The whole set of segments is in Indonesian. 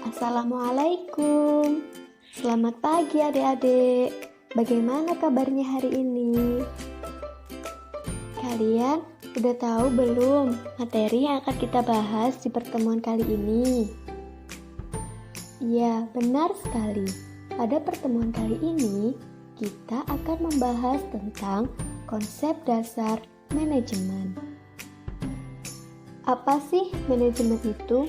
Assalamualaikum. Selamat pagi adik-adik. Bagaimana kabarnya hari ini? Kalian udah tahu belum materi yang akan kita bahas di pertemuan kali ini? Ya, benar sekali. Pada pertemuan kali ini, kita akan membahas tentang konsep dasar manajemen. Apa sih manajemen itu?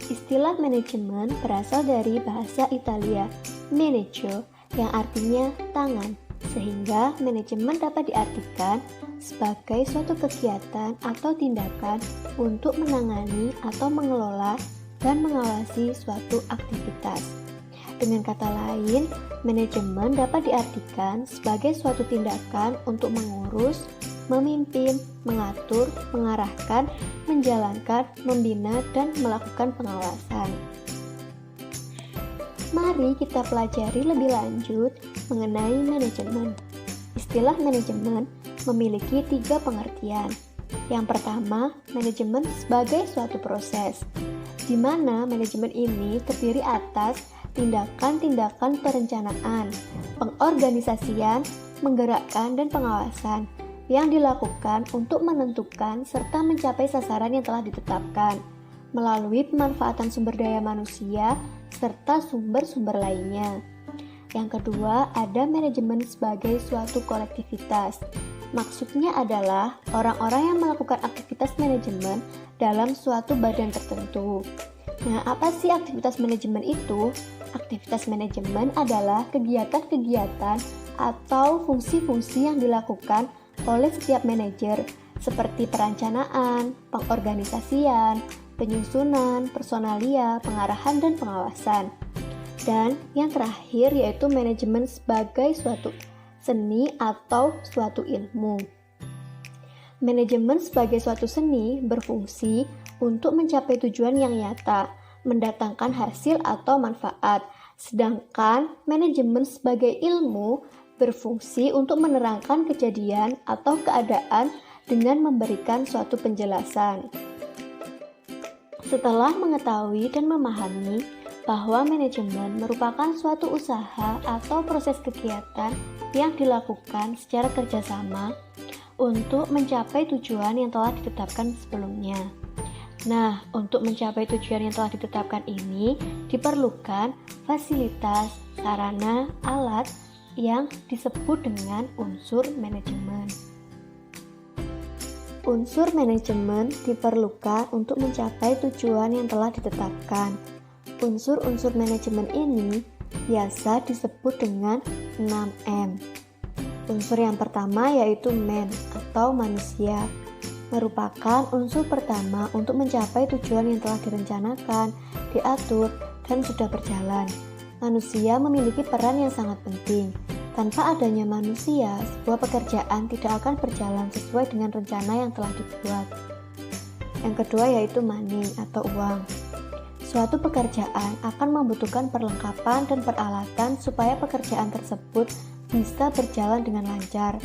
Istilah manajemen berasal dari bahasa Italia managio yang artinya tangan, sehingga manajemen dapat diartikan sebagai suatu kegiatan atau tindakan untuk menangani atau mengelola dan mengawasi suatu aktivitas. Dengan kata lain, manajemen dapat diartikan sebagai suatu tindakan untuk mengurus, memimpin, mengatur, mengarahkan, menjalankan, membina, dan melakukan pengawasan. Mari kita pelajari lebih lanjut mengenai manajemen. Istilah manajemen memiliki 3 pengertian. Yang pertama, manajemen sebagai suatu proses, di mana manajemen ini terdiri atas tindakan-tindakan perencanaan, pengorganisasian, menggerakkan, dan pengawasan yang dilakukan untuk menentukan serta mencapai sasaran yang telah ditetapkan melalui pemanfaatan sumber daya manusia serta sumber-sumber lainnya. Yang kedua, ada manajemen sebagai suatu kolektivitas. Maksudnya adalah orang-orang yang melakukan aktivitas manajemen dalam suatu badan tertentu. Nah, apa sih aktivitas manajemen itu? Aktivitas manajemen adalah kegiatan-kegiatan atau fungsi-fungsi yang dilakukan oleh setiap manajer seperti perencanaan, pengorganisasian, penyusunan, personalia, pengarahan, dan pengawasan. Dan yang terakhir yaitu manajemen sebagai suatu seni atau suatu ilmu. Manajemen sebagai suatu seni berfungsi untuk mencapai tujuan yang nyata, mendatangkan hasil atau manfaat. Sedangkan manajemen sebagai ilmu berfungsi untuk menerangkan kejadian atau keadaan dengan memberikan suatu penjelasan. Setelah mengetahui dan memahami bahwa manajemen merupakan suatu usaha atau proses kegiatan yang dilakukan secara kerjasama untuk mencapai tujuan yang telah ditetapkan sebelumnya. Nah, untuk mencapai tujuan yang telah ditetapkan ini diperlukan fasilitas, sarana, alat yang disebut dengan unsur manajemen. Unsur manajemen diperlukan untuk mencapai tujuan yang telah ditetapkan. Unsur-unsur manajemen ini biasa disebut dengan 6M. Unsur yang pertama yaitu man atau manusia, merupakan unsur pertama untuk mencapai tujuan yang telah direncanakan, diatur, dan sudah berjalan. Manusia memiliki peran yang sangat penting. Tanpa adanya manusia, sebuah pekerjaan tidak akan berjalan sesuai dengan rencana yang telah dibuat. Yang kedua yaitu money atau uang. Suatu pekerjaan akan membutuhkan perlengkapan dan peralatan supaya pekerjaan tersebut bisa berjalan dengan lancar.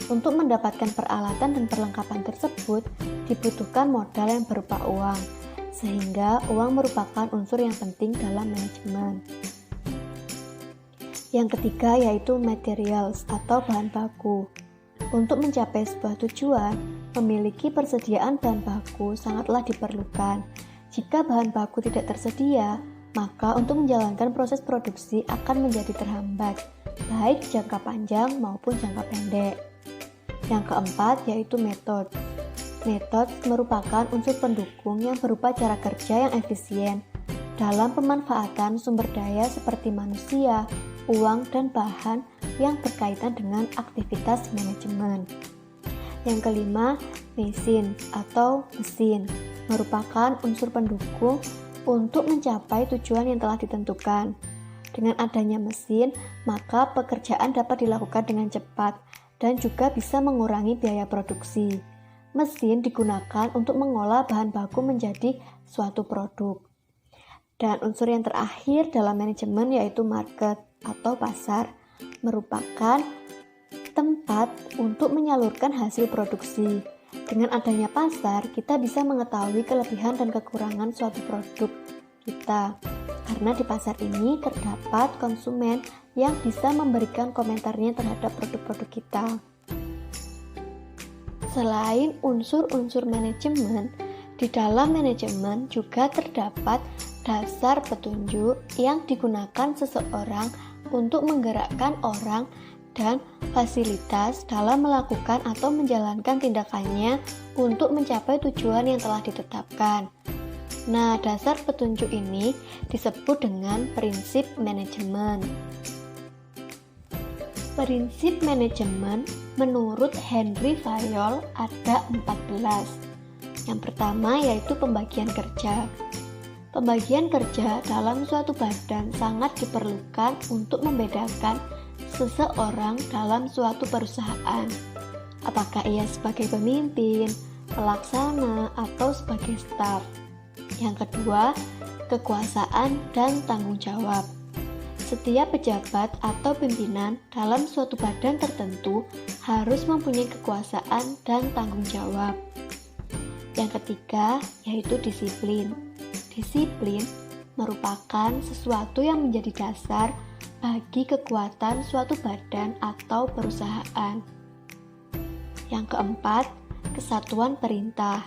Untuk mendapatkan peralatan dan perlengkapan tersebut, dibutuhkan modal yang berupa uang, sehingga uang merupakan unsur yang penting dalam manajemen. Yang ketiga yaitu materials atau bahan baku. Untuk mencapai sebuah tujuan, memiliki persediaan bahan baku sangatlah diperlukan. Jika bahan baku tidak tersedia, maka untuk menjalankan proses produksi akan menjadi terhambat, baik jangka panjang maupun jangka pendek. Yang keempat yaitu metode. Metode merupakan unsur pendukung yang berupa cara kerja yang efisien dalam pemanfaatan sumber daya seperti manusia, uang, dan bahan yang berkaitan dengan aktivitas manajemen. Yang kelima, mesin atau mesin merupakan unsur pendukung untuk mencapai tujuan yang telah ditentukan. Dengan adanya mesin, maka pekerjaan dapat dilakukan dengan cepat dan juga bisa mengurangi biaya produksi. Mesin digunakan untuk mengolah bahan baku menjadi suatu produk. Dan unsur yang terakhir dalam manajemen yaitu market atau pasar, merupakan tempat untuk menyalurkan hasil produksi. Dengan adanya pasar, kita bisa mengetahui kelebihan dan kekurangan suatu produk kita. karena di pasar ini terdapat konsumen yang bisa memberikan komentarnya terhadap produk-produk kita. Selain unsur-unsur manajemen, di dalam manajemen juga terdapat dasar petunjuk yang digunakan seseorang untuk menggerakkan orang dan fasilitas dalam melakukan atau menjalankan tindakannya untuk mencapai tujuan yang telah ditetapkan. Nah, dasar petunjuk ini disebut dengan prinsip manajemen. Prinsip manajemen menurut Henry Fayol ada 14. Yang pertama yaitu pembagian kerja. Pembagian kerja dalam suatu badan sangat diperlukan untuk membedakan seseorang dalam suatu perusahaan. Apakah ia sebagai pemimpin, pelaksana, atau sebagai staf. Yang kedua, kekuasaan dan tanggung jawab. Setiap pejabat atau pimpinan dalam suatu badan tertentu harus mempunyai kekuasaan dan tanggung jawab. Yang ketiga, yaitu disiplin. Disiplin merupakan sesuatu yang menjadi dasar bagi kekuatan suatu badan atau perusahaan. Yang keempat, kesatuan perintah.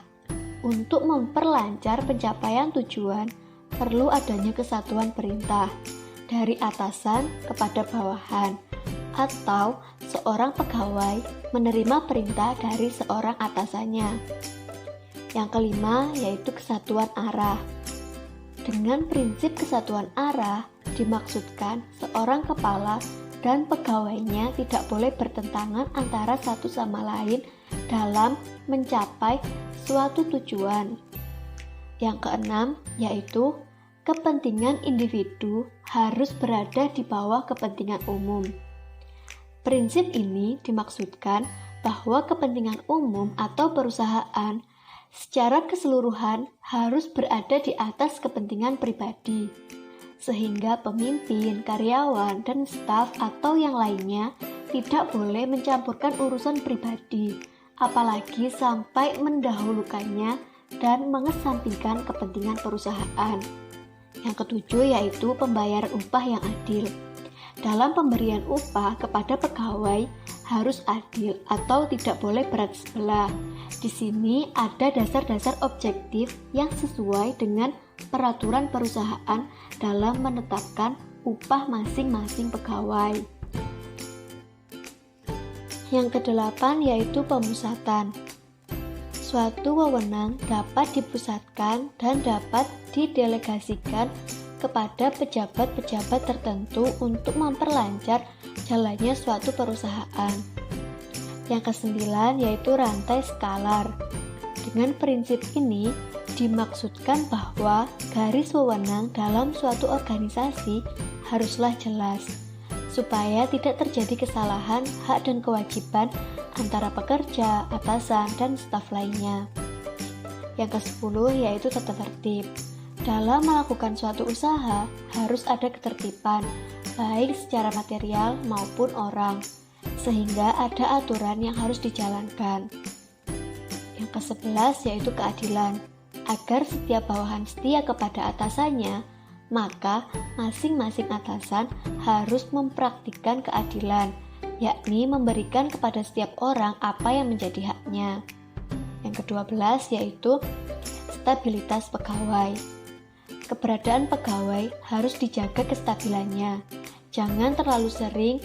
Untuk memperlancar pencapaian tujuan, perlu adanya kesatuan perintah dari atasan kepada bawahan, atau seorang pegawai menerima perintah dari seorang atasannya. Yang kelima, yaitu kesatuan arah. Dengan prinsip kesatuan arah, dimaksudkan seorang kepala dan pegawainya tidak boleh bertentangan antara satu sama lain dalam mencapai suatu tujuan. Yang keenam, yaitu kepentingan individu harus berada di bawah kepentingan umum. Prinsip ini dimaksudkan bahwa kepentingan umum atau perusahaan secara keseluruhan harus berada di atas kepentingan pribadi, sehingga pemimpin, karyawan, dan staf atau yang lainnya tidak boleh mencampurkan urusan pribadi, apalagi sampai mendahulukannya dan mengesampingkan kepentingan perusahaan. Yang ketujuh yaitu pembayaran upah yang adil. Dalam pemberian upah kepada pegawai harus adil atau tidak boleh berat sebelah. Di sini ada dasar-dasar objektif yang sesuai dengan peraturan perusahaan dalam menetapkan upah masing-masing pegawai. Yang kedelapan yaitu pemusatan. Suatu wewenang dapat dipusatkan dan dapat didelegasikan kepada pejabat-pejabat tertentu untuk memperlancar jalannya suatu perusahaan. Yang kesembilan yaitu rantai skalar. Dengan prinsip ini dimaksudkan bahwa garis wewenang dalam suatu organisasi haruslah jelas, supaya tidak terjadi kesalahan hak dan kewajiban antara pekerja, atasan, dan staf lainnya. Yang ke-10 yaitu tata tertib. Dalam melakukan suatu usaha harus ada ketertiban, baik secara material maupun orang, sehingga ada aturan yang harus dijalankan. Yang ke-11 yaitu keadilan. Agar setiap bawahan setia kepada atasannya, maka masing-masing atasan harus mempraktikkan keadilan, yakni memberikan kepada setiap orang apa yang menjadi haknya. Yang ke-12 yaitu stabilitas pegawai. Keberadaan pegawai harus dijaga kestabilannya. Jangan terlalu sering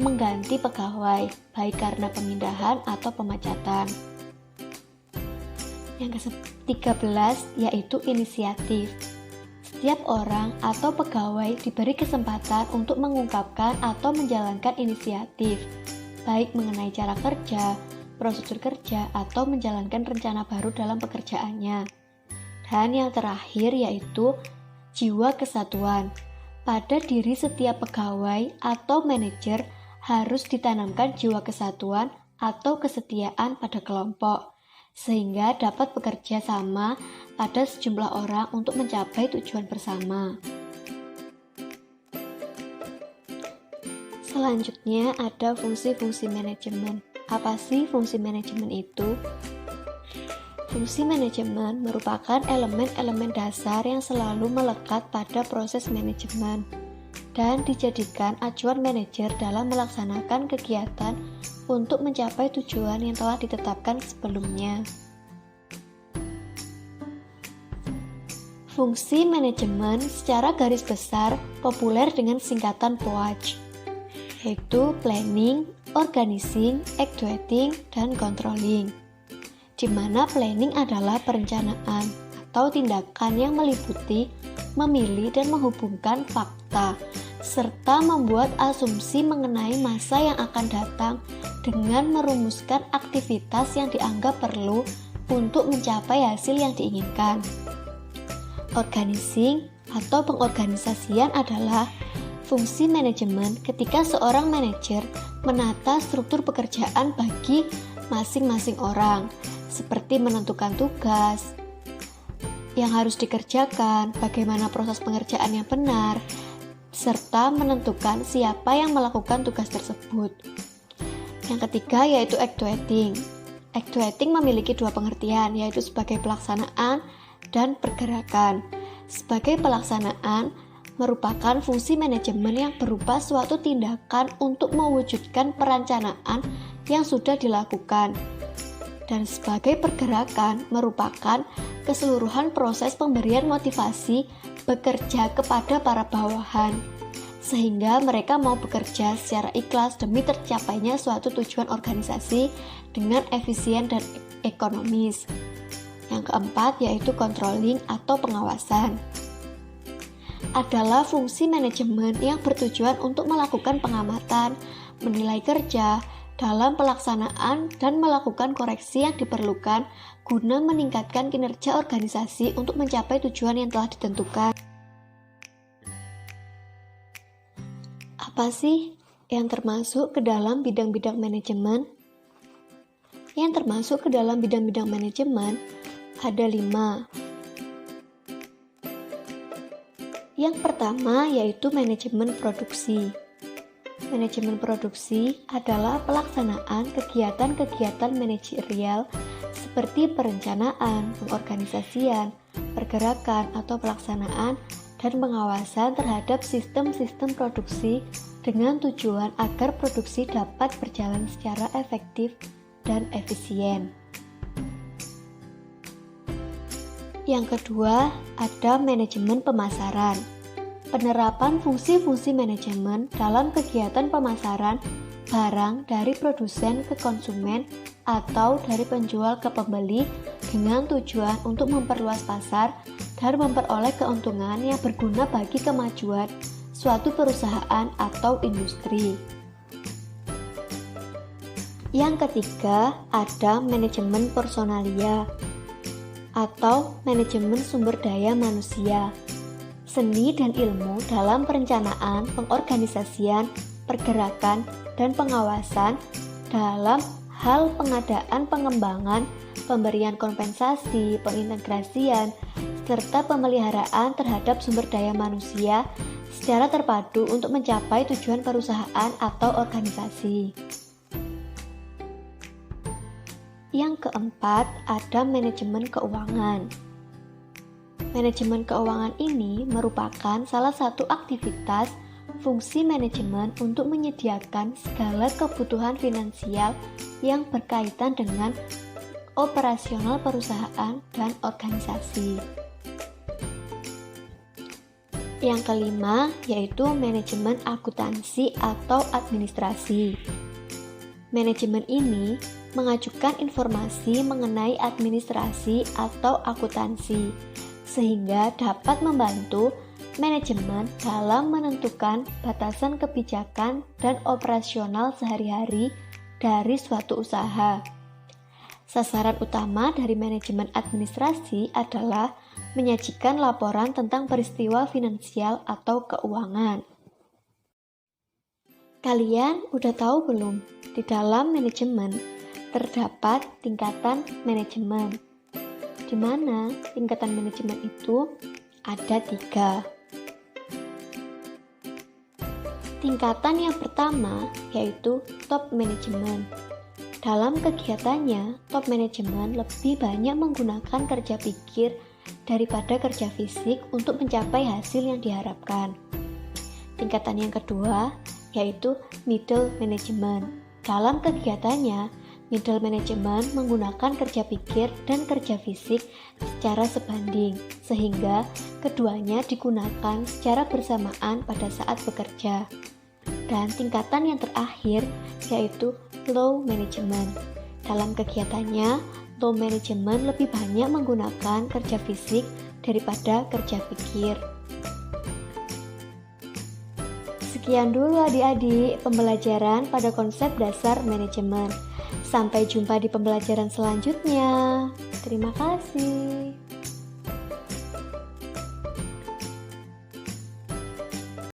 mengganti pegawai, baik karena pemindahan atau pemecatan. Yang ke-13 yaitu inisiatif. Setiap orang atau pegawai diberi kesempatan untuk mengungkapkan atau menjalankan inisiatif, baik mengenai cara kerja, prosedur kerja, atau menjalankan rencana baru dalam pekerjaannya. Dan yang terakhir yaitu jiwa kesatuan. Pada diri setiap pegawai atau manajer harus ditanamkan jiwa kesatuan atau kesetiaan pada kelompok, sehingga dapat bekerja sama pada sejumlah orang untuk mencapai tujuan bersama. Selanjutnya ada fungsi-fungsi manajemen. Apa sih fungsi manajemen itu? Fungsi manajemen merupakan elemen-elemen dasar yang selalu melekat pada proses manajemen dan dijadikan acuan manajer dalam melaksanakan kegiatan untuk mencapai tujuan yang telah ditetapkan sebelumnya. Fungsi manajemen secara garis besar populer dengan singkatan POAJ, yaitu planning, organizing, actuating, dan controlling, di mana planning adalah perencanaan atau tindakan yang meliputi, memilih, dan menghubungkan fakta, serta membuat asumsi mengenai masa yang akan datang dengan merumuskan aktivitas yang dianggap perlu untuk mencapai hasil yang diinginkan. Organizing atau pengorganisasian adalah fungsi manajemen ketika seorang manajer menata struktur pekerjaan bagi masing-masing orang, seperti menentukan tugas yang harus dikerjakan, bagaimana proses pengerjaan yang benar, serta menentukan siapa yang melakukan tugas tersebut. Yang ketiga yaitu actuating. Actuating memiliki dua pengertian, yaitu sebagai pelaksanaan dan pergerakan. Sebagai pelaksanaan merupakan fungsi manajemen yang berupa suatu tindakan untuk mewujudkan perencanaan yang sudah dilakukan. Dan sebagai pergerakan merupakan keseluruhan proses pemberian motivasi bekerja kepada para bawahan, sehingga mereka mau bekerja secara ikhlas demi tercapainya suatu tujuan organisasi dengan efisien dan ekonomis. Yang keempat yaitu controlling atau pengawasan. Adalah fungsi manajemen yang bertujuan untuk melakukan pengamatan, menilai kerja dalam pelaksanaan dan melakukan koreksi yang diperlukan guna meningkatkan kinerja organisasi untuk mencapai tujuan yang telah ditentukan. Apa sih yang termasuk ke dalam bidang-bidang manajemen? Yang termasuk ke dalam bidang-bidang manajemen ada 5. Yang pertama yaitu manajemen produksi. Manajemen produksi adalah pelaksanaan kegiatan-kegiatan manajerial seperti perencanaan, pengorganisasian, pergerakan atau pelaksanaan, dan pengawasan terhadap sistem-sistem produksi dengan tujuan agar produksi dapat berjalan secara efektif dan efisien. Yang kedua, ada manajemen pemasaran. Penerapan fungsi-fungsi manajemen dalam kegiatan pemasaran barang dari produsen ke konsumen atau dari penjual ke pembeli dengan tujuan untuk memperluas pasar dan memperoleh keuntungan yang berguna bagi kemajuan suatu perusahaan atau industri. Yang ketiga, ada manajemen personalia atau manajemen sumber daya manusia. Seni dan ilmu dalam perencanaan, pengorganisasian, pergerakan, dan pengawasan dalam hal pengadaan, pengembangan, pemberian kompensasi, pengintegrasian, serta pemeliharaan terhadap sumber daya manusia secara terpadu untuk mencapai tujuan perusahaan atau organisasi. Yang keempat, ada manajemen keuangan. Manajemen keuangan ini merupakan salah satu aktivitas fungsi manajemen untuk menyediakan segala kebutuhan finansial yang berkaitan dengan operasional perusahaan dan organisasi. Yang kelima yaitu manajemen akuntansi atau administrasi. Manajemen ini mengajukan informasi mengenai administrasi atau akuntansi, sehingga dapat membantu manajemen dalam menentukan batasan kebijakan dan operasional sehari-hari dari suatu usaha. Sasaran utama dari manajemen administrasi adalah menyajikan laporan tentang peristiwa finansial atau keuangan. Kalian udah tahu belum? Di dalam manajemen terdapat tingkatan manajemen, di mana tingkatan manajemen itu ada 3. Tingkatan yang pertama yaitu top management. Dalam kegiatannya, top manajemen lebih banyak menggunakan kerja pikir daripada kerja fisik untuk mencapai hasil yang diharapkan. Tingkatan yang kedua yaitu middle management. Dalam kegiatannya, middle management menggunakan kerja pikir dan kerja fisik secara sebanding, sehingga keduanya digunakan secara bersamaan pada saat bekerja. Dan tingkatan yang terakhir yaitu low management. Dalam kegiatannya, low management lebih banyak menggunakan kerja fisik daripada kerja pikir. Sekian dulu adik-adik pembelajaran pada konsep dasar manajemen. Sampai jumpa di pembelajaran selanjutnya. Terima kasih.